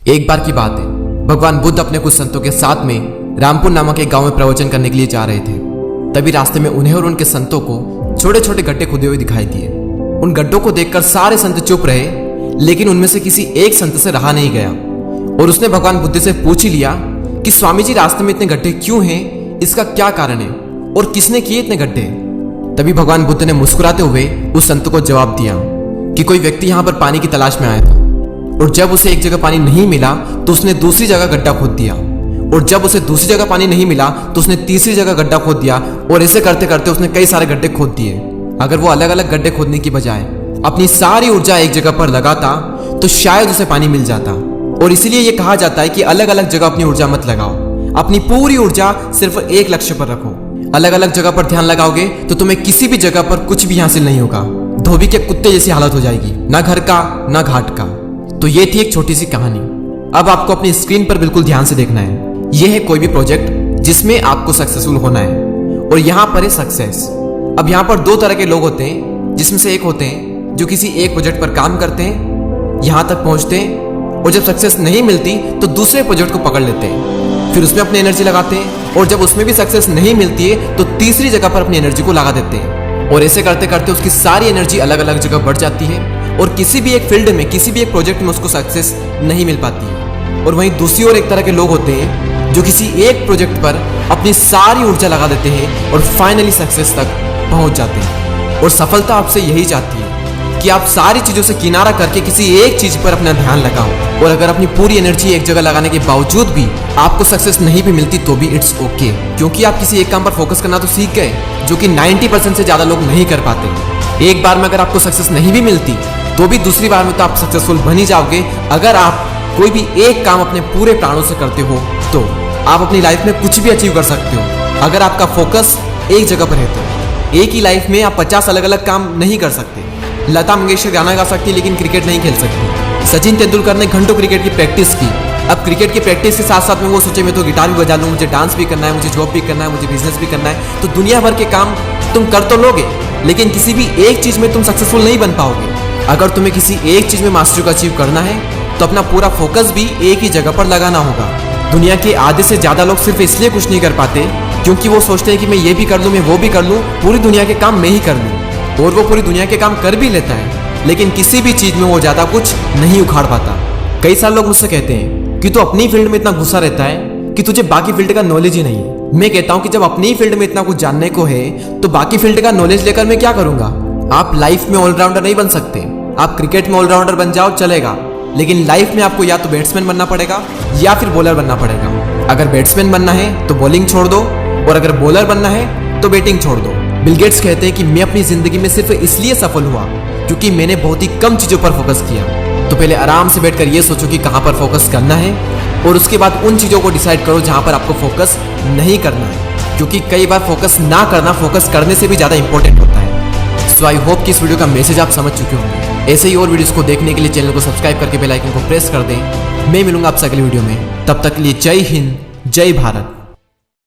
एक बार की बात है, भगवान बुद्ध अपने कुछ संतों के साथ में रामपुर नामक एक गांव में प्रवचन करने के लिए जा रहे थे। तभी रास्ते में उन्हें और उनके संतों को छोटे छोटे गड्ढे खुदे हुए दिखाई दिए। उन गड्ढों को देखकर सारे संत चुप रहे, लेकिन उनमें से किसी एक संत से रहा नहीं गया और उसने भगवान बुद्ध से पूछ ही लिया कि स्वामी जी, रास्ते में इतने गड्ढे क्यों हैं, इसका क्या कारण है और किसने किए इतने गड्ढे। तभी भगवान बुद्ध ने मुस्कुराते हुए उस संत को जवाब दिया कि कोई व्यक्ति यहाँ पर पानी की तलाश में आया था और जब उसे एक जगह पानी नहीं मिला तो उसने दूसरी जगह गड्ढा खोद दिया, और जब उसे दूसरी जगह पानी नहीं मिला तो उसने तीसरी जगह गड्ढा खोद दिया, और ऐसे करते करते उसने कई सारे गड्ढे खोद दिए। अगर वो अलग अलग गड्ढे खोदने की बजाय अपनी सारी ऊर्जा एक जगह पर लगाता तो शायद उसे पानी मिल जाता। और इसीलिए ये कहा जाता है कि अलग अलग जगह अपनी ऊर्जा मत लगाओ, अपनी पूरी ऊर्जा सिर्फ एक लक्ष्य पर रखो। अलग अलग जगह पर ध्यान लगाओगे तो तुम्हें किसी भी जगह पर कुछ भी हासिल नहीं होगा। धोबी के कुत्ते जैसी हालत हो जाएगी, ना घर का ना घाट का। तो ये थी एक छोटी सी कहानी। अब आपको अपनी स्क्रीन पर बिल्कुल ध्यान से देखना है। यह है कोई भी प्रोजेक्ट जिसमें आपको सक्सेसफुल होना है, और यहाँ पर है सक्सेस। अब यहाँ पर दो तरह के लोग होते हैं, जिसमें से एक होते हैं जो किसी एक प्रोजेक्ट पर काम करते हैं, यहाँ तक पहुंचते हैं, और जब सक्सेस नहीं मिलती तो दूसरे प्रोजेक्ट को पकड़ लेते हैं, फिर उसमें अपनी एनर्जी लगाते हैं, और जब उसमें भी सक्सेस नहीं मिलती है तो तीसरी जगह पर अपनी एनर्जी को लगा देते हैं। और ऐसे करते करते उसकी सारी एनर्जी अलग अलग जगह बढ़ जाती है और किसी भी एक फील्ड में, किसी भी एक प्रोजेक्ट में उसको सक्सेस नहीं मिल पाती है। और वहीं दूसरी ओर एक तरह के लोग होते हैं जो किसी एक प्रोजेक्ट पर अपनी सारी ऊर्जा लगा देते हैं और फाइनली सक्सेस तक पहुंच जाते हैं। और सफलता आपसे यही चाहती है कि आप सारी चीजों से किनारा करके किसी एक चीज पर अपना ध्यान लगाओ, और अगर अपनी पूरी एनर्जी एक जगह लगाने के बावजूद भी आपको सक्सेस नहीं भी मिलती तो भी इट्स ओके, क्योंकि आप किसी एक काम पर फोकस करना तो सीख गए, जो कि 90% से ज्यादा लोग नहीं कर पाते। एक बार में अगर आपको सक्सेस नहीं भी मिलती तो भी दूसरी बार में तो आप सक्सेसफुल बन ही जाओगे। अगर आप कोई भी एक काम अपने पूरे प्राणों से करते हो तो आप अपनी लाइफ में कुछ भी अचीव कर सकते हो। अगर आपका फोकस एक जगह पर है तो एक ही लाइफ में आप 50 अलग अलग काम नहीं कर सकते। लता मंगेशकर गाना गा सकती है लेकिन क्रिकेट नहीं खेल सकती। सचिन तेंदुलकर ने घंटों क्रिकेट की प्रैक्टिस की। अब क्रिकेट की प्रैक्टिस के साथ साथ में वो सोचे मैं तो गिटार भी बजा लूँ, मुझे डांस भी करना है, मुझे जॉब भी करना है, मुझे बिजनेस भी करना है। तो दुनिया भर के काम तुम कर तो लोगे, लेकिन किसी भी एक चीज में तुम सक्सेसफुल नहीं बन पाओगे। अगर तुम्हें किसी एक चीज में मास्टरी को अचीव करना है तो अपना पूरा फोकस भी एक ही जगह पर लगाना होगा। दुनिया के आधे से ज्यादा लोग सिर्फ इसलिए कुछ नहीं कर पाते क्योंकि वो सोचते हैं कि मैं ये भी कर लूँ, मैं वो भी कर लूँ, पूरी दुनिया के काम मैं ही कर लूँ। और वो पूरी दुनिया के काम कर भी लेता है, लेकिन किसी भी चीज में वो ज्यादा कुछ नहीं उखाड़ पाता। कई सारे लोग मुझसे कहते हैं कि तू अपनी फील्ड में इतना घुसा रहता है कि तुझे बाकी फील्ड का नॉलेज ही नहीं है। मैं कहता हूँ कि जब अपनी फील्ड में इतना कुछ जानने को है तो बाकी फील्ड का नॉलेज लेकर मैं क्या करूंगा। आप लाइफ में ऑलराउंडर नहीं बन सकते। आप क्रिकेट में ऑलराउंडर बन जाओ चलेगा, लेकिन लाइफ में आपको या तो बैट्समैन बनना पड़ेगा या फिर बॉलर बनना पड़ेगा। अगर बैट्समैन बनना है तो बॉलिंग छोड़ दो, और अगर बॉलर बनना है तो बैटिंग छोड़ दो। बिल गेट्स कहते हैं कि मैं अपनी जिंदगी में सिर्फ इसलिए सफल हुआ क्योंकि मैंने बहुत ही कम चीजों पर फोकस किया। तो पहले आराम से बैठकर ये सोचो कि कहां पर फोकस करना है, और उसके बाद उन चीजों को डिसाइड करो जहां पर आपको फोकस नहीं करना है, क्योंकि कई बार फोकस ना करना फोकस करने से भी ज्यादा इंपॉर्टेंट होता है। सो आई होप कि इस वीडियो का मैसेज आप समझ चुके होंगे। ऐसे ही और वीडियोस को देखने के लिए चैनल को सब्सक्राइब करके बेल आइकन को प्रेस कर दें। मैं मिलूंगा आपसे अगली वीडियो में, तब तक के लिए जय हिंद, जय भारत।